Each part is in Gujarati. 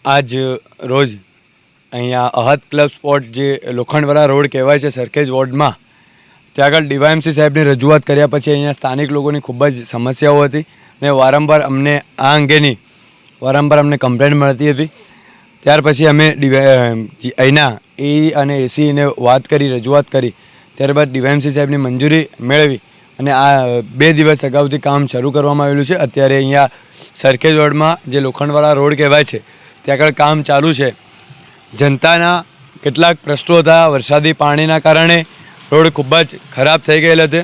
આજ રોજ અહીંયા અહદ ક્લબ સ્પોટ જે લોખંડવાળા રોડ કહેવાય છે સરખેજ વોર્ડમાં ત્યાં આગળ ડીવાયએમસી સાહેબની રજૂઆત કર્યા પછી અહીંયા સ્થાનિક લોકોની ખૂબ જ સમસ્યાઓ હતી અને વારંવાર અમને આ અંગેની અમને કમ્પ્લેન્ટ મળતી હતી। ત્યાર પછી અમે અહીંના એ અને એસીને વાત કરી, રજૂઆત કરી, ત્યારબાદ ડીવાયએમસી સાહેબની મંજૂરી મેળવી અને આ 2 દિવસ અગાઉથી કામ શરૂ કરવામાં આવેલું છે। અત્યારે અહીંયા સરખેજ રોડમાં જે લોખંડવાળા રોડ કહેવાય છે ત્યાં આગળ કામ ચાલુ છે। જનતાના કેટલાક પ્રશ્નો હતા, વરસાદી પાણીના કારણે રોડ ખૂબ જ ખરાબ થઈ ગયેલ હતો,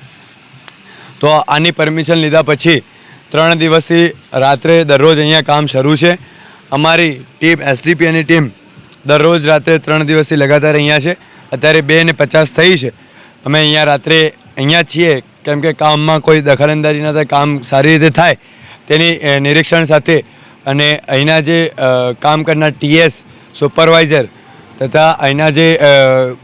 તો આની પરમિશન લીધા પછી 3 દિવસથી રાત્રે દરરોજ અહીંયા કામ શરૂ છે। અમારી ટીમ એસડીપીની ટીમ દરરોજ રાત્રે 3 દિવસથી લગાતાર અહીંયા છે। અત્યારે 2:50 થઈ છે। અમે અહીંયા રાત્રે અહીંયા છીએ કેમ કે કામમાં કોઈ દખલઅંદાજી ન થાય, કામ સારી રીતે થાય તેની નિરીક્ષણ સાથે અને અહીંના જે કામ કરનાર ટીએસ સુપરવાઇઝર તથા અહીંના જે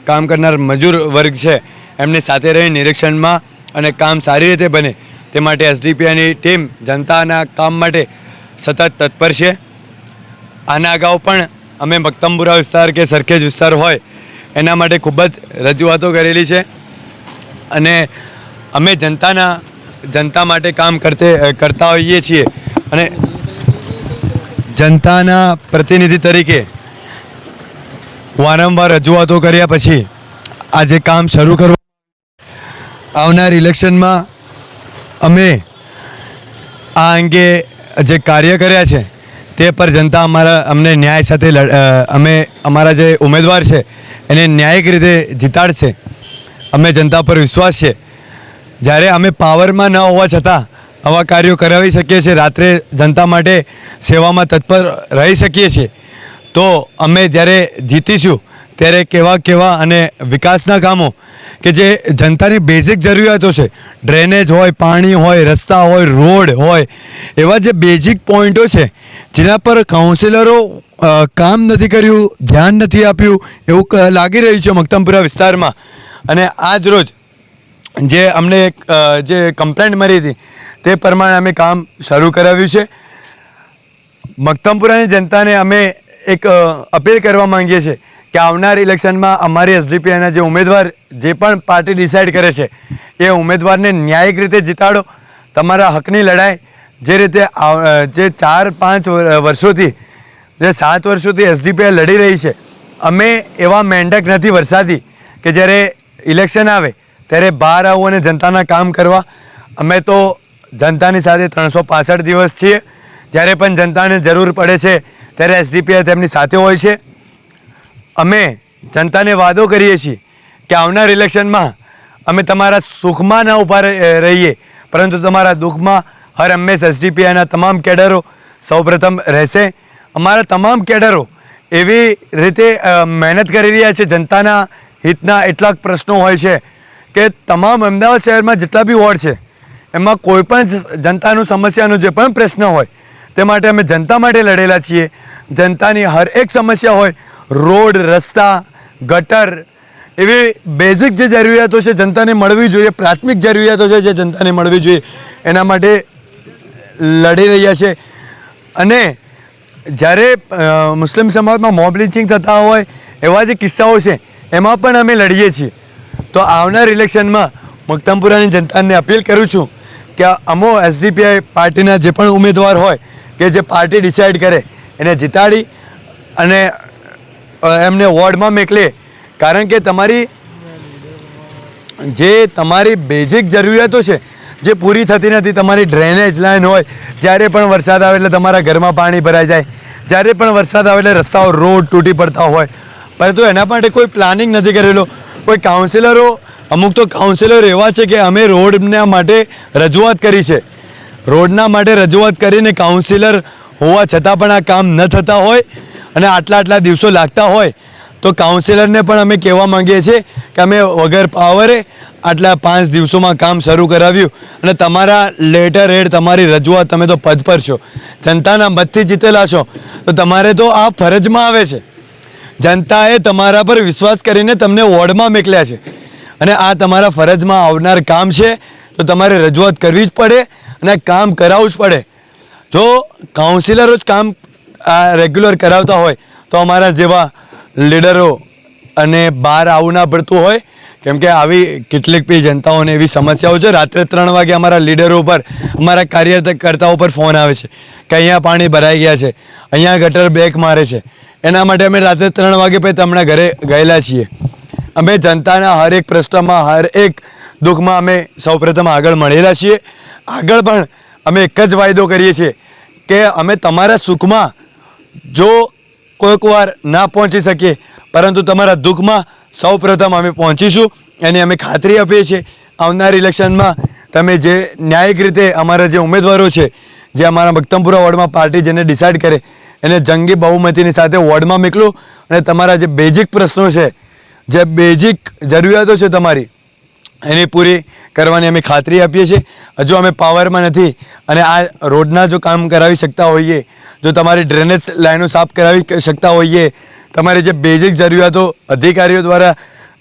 કામ કરનાર મજૂર વર્ગ છે એમની સાથે રહી નિરીક્ષણમાં અને કામ સારી રીતે બને તે માટે એસડીપીની ટીમ જનતાના કામ માટે સતત તત્પર છે। આના અગાઉ પણ અમે મક્તમપુરા વિસ્તાર કે સરખેજ વિસ્તાર હોય એના માટે ખૂબ જ રજૂઆતો કરેલી છે અને અમે જનતા માટે કામ કરતા હોઈએ છીએ અને જનતાના પ્રતિનિધિ તરીકે વારંવાર રજૂઆતો કર્યા પછી આજે કામ શરૂ કરવા આવનાર ઇલેક્શનમાં અમે આ અંગે જે કાર્ય કર્યા છે તે પર જનતા અમને ન્યાય સાથે અમે અમારા જે ઉમેદવાર છે એને ન્યાયિક રીતે જીતાડશે। અમે જનતા પર વિશ્વાસ છે। જ્યારે અમે પાવરમાં ન હોવા છતાં આવા કાર્યો કરાવી શકીએ છીએ, રાત્રે જનતા માટે સેવામાં તત્પર રહી શકીએ છીએ, તો અમે જ્યારે જીતીશું ત્યારે કેવા અને વિકાસના કામો કે જે જનતાની બેઝિક જરૂરિયાતો છે, ડ્રેનેજ હોય, પાણી હોય, રસ્તા હોય, રોડ હોય, એવા જે બેઝિક પોઈન્ટો છે જેના પર કાઉન્સિલરો કામ નથી કર્યું, ધ્યાન નથી આપ્યું એવું લાગી રહ્યું છે મક્તમપુરા વિસ્તારમાં। અને આજ રોજ જે અમને જે કમ્પ્લેન્ટ મળી હતી તે પ્રમાણે અમે કામ શરૂ કરાવ્યું છે। મક્તમપુરાની જનતાને અમે એક અપીલ કરવા માંગીએ છીએ કે આવનાર ઇલેક્શનમાં અમારી એસડીપીના જે ઉમેદવાર જે પણ પાર્ટી ડિસાઇડ કરે છે એ ઉમેદવારને ન્યાયિક રીતે જીતાડો। તમારા હકની લડાઈ જે રીતે જે 4-5 વર્ષોથી જે 7 વર્ષોથી એસડીપી લડી રહી છે, અમે એવા મેંઢક નથી વરસાદી કે જ્યારે ઇલેક્શન આવે ત્યારે બહાર આવું અને જનતાના કામ કરવા। અમે તો જનતાની સાથે 365 દિવસ છીએ। જ્યારે પણ જનતાને જરૂર પડે છે ત્યારે એસડીપી તેમની સાથે હોય છે। અમે જનતાને વાદો કરીએ છીએ કે આવનાર ઇલેક્શનમાં અમે તમારા સુખમાં ન ઊભા રહીએ પરંતુ તમારા દુઃખમાં હર હંમેશ એસડીપીના તમામ કેડરો સૌપ્રથમ રહેશે। અમારા તમામ કેડરો એવી રીતે મહેનત કરી રહ્યા છે, જનતાના હિતના એટલાક પ્રશ્નો હોય છે કે તમામ અમદાવાદ શહેરમાં જેટલા બી વોર્ડ છે એમાં કોઈ પણ જનતાનું સમસ્યાનો જે પણ પ્રશ્ન હોય તે માટે અમે જનતા માટે લડેલા છીએ। જનતાની હર એક સમસ્યા હોય, રોડ, રસ્તા, ગટર, એવી બેઝિક જે જરૂરિયાતો છે જનતાને મળવી જોઈએ, પ્રાથમિક જરૂરિયાતો છે જે જનતાને મળવી જોઈએ એના માટે લડી રહ્યા છે। અને જ્યારે મુસ્લિમ સમાજમાં મોબ લિંચિંગ થતા હોય એવા જે કિસ્સાઓ છે એમાં પણ અમે લડીએ છીએ। તો આવનાર ઇલેક્શનમાં મક્તમપુરાની જનતાને અપીલ કરું છું કે અમો એસડીપીઆઈ પાર્ટીના જે પણ ઉમેદવાર હોય કે જે પાર્ટી ડિસાઇડ કરે એને જીતાડી અને એમને વોર્ડમાં મોકલે, કારણ કે તમારી બેઝિક જરૂરિયાતો છે જે પૂરી થતી નથી। તમારી ડ્રેનેજ લાઈન હોય, જ્યારે પણ વરસાદ આવે એટલે તમારા ઘરમાં પાણી ભરાઈ જાય, જ્યારે પણ વરસાદ આવે એટલે રસ્તાઓ રોડ તૂટી પડતા હોય, પરંતુ એના માટે કોઈ પ્લાનિંગ નથી કરેલો। કોઈ કાઉન્સિલરો, અમુક તો કાઉન્સિલરો એવા છે કે અમે રોડના માટે રજૂઆત કરી છે, રોડના માટે રજૂઆત કરીને કાઉન્સિલર હોવા છતાં પણ આ કામ ન થતા હોય અને આટલા દિવસો લાગતા હોય તો કાઉન્સિલરને પણ અમે કહેવા માંગીએ છીએ કે અમે વગર પાવરે આટલા 5 દિવસોમાં કામ શરૂ કરાવ્યું અને તમારા લેટર હેડ તમારી રજૂઆત, તમે તો પદ પર છો, જનતાના મતથી જીતેલા છો, તો તમારે તો આ ફરજમાં આવે છે। જનતાએ તમારા પર વિશ્વાસ કરીને તમને વોર્ડમાં મોકલ્યા છે અને આ તમારા ફરજમાં આવનાર કામ છે, તો તમારે રજૂઆત કરવી જ પડે અને કામ કરાવવું જ પડે। જો કાઉન્સિલરો જ કામ આ રેગ્યુલર કરાવતા હોય તો અમારા જેવા લીડરો અને બહાર આવવું ના પડતું હોય, કેમ કે આવી કેટલીક બી જનતાઓને એવી સમસ્યાઓ છે. રાત્રે 3 વાગે અમારા લીડરો ઉપર, અમારા કાર્યકર્તાઓ પર ફોન આવે છે કે અહીંયા પાણી ભરાઈ ગયા છે, અહીંયા ગટર બ્રેક મારે છે. એના માટે અમે રાત્રે 3 વાગે પછી તમારા ઘરે ગયેલા છીએ. અમે જનતાના હર એક પ્રશ્નમાં, હર એક દુઃખમાં અમે સૌપ્રથમ આગળ મળેલા છીએ. આગળ પણ અમે એક જ વાયદો કરીએ છીએ કે અમે તમારા સુખમાં જો કોઈક વાર ના પહોંચી શકીએ, પરંતુ તમારા દુઃખમાં સૌપ્રથમ અમે પહોંચીશું. એની અમે ખાતરી આપીએ છીએ. આવનાર ઇલેક્શનમાં તમે જે ન્યાયિક રીતે અમારા જે ઉમેદવારો છે, જે અમારા મક્તમપુરા વોર્ડમાં પાર્ટી જેને ડિસાઇડ કરે એને જંગી બહુમતીની સાથે વોર્ડમાં મોકલો અને તમારા જે બેઝિક પ્રશ્નો છે, જે બેઝિક જરૂરિયાતો છે તમારી, એની પૂરી કરવાની અમે ખાતરી આપીએ છીએ. હજુ અમે પાવરમાં નથી અને આ રોડના જો કામ કરાવી શકતા હોઈએ, જો તમારી ડ્રેનેજ લાઈનો સાફ કરાવી શકતા હોઈએ, તમારી જે બેઝિક જરૂરિયાતો અધિકારીઓ દ્વારા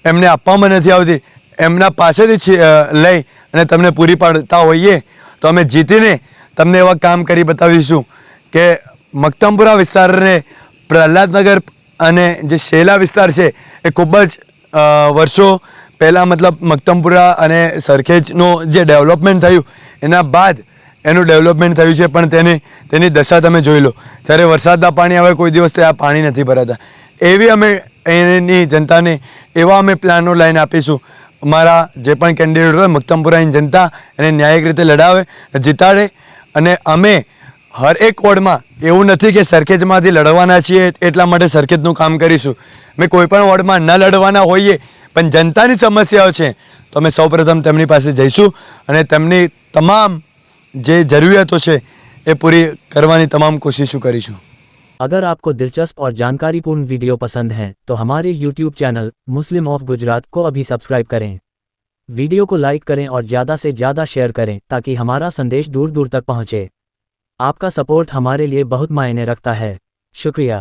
એમને આપવામાં નથી આવતી, એમના પાસેથી લઈ અને તમને પૂરી પાડતા હોઈએ, તો અમે જીતીને તમને એવા કામ કરી બતાવીશું કે મક્તમપુરા વિસ્તારને પ્રહલાદનગર અને જે શેલા વિસ્તાર છે એ ખૂબ જ વર્ષો પહેલાં મતલબ મક્તમપુરા અને સરખેજનું જે ડેવલપમેન્ટ થયું એના બાદ એનું ડેવલપમેન્ટ થયું છે, પણ તેની દશા તમે જોઈ લો. જ્યારે વરસાદના પાણી આવે કોઈ દિવસ ત્યાં પાણી નથી ભરાતા. એવી અમે એની જનતાને એવા અમે પ્લાનો લાઈન આપીશું. અમારા જે પણ કેન્ડિડેટ હોય મક્તમપુરાની જનતા એને ન્યાયિક રીતે લડાવે, જીતાડે. અને અમે હર એક વોર્ડમાં એવું નથી કે સરખેજમાંથી લડવાના છીએ એટલા માટે સરખેજનું કામ કરીશું. અમે કોઈ પણ વોર્ડમાં ન લડવાના હોઈએ, પણ જનતાની સમસ્યાઓ છે તો અમે સૌપ્રથમ તેમની પાસે જઈશું અને તેમની તમામ જે જરૂરિયાતો છે એ પૂરી કરવાની તમામ કોશિશો કરીશું. अगर आपको दिलचस्प और जानकारीपूर्ण वीडियो पसंद हैं तो हमारे YouTube channel Muslim of Gujarat को अभी सब्सक्राइब करें, वीडियो को लाइक करें और ज़्यादा से ज़्यादा शेयर करें ताकि हमारा संदेश दूर दूर तक पहुँचे. आपका सपोर्ट हमारे लिए बहुत मायने रखता है. शुक्रिया.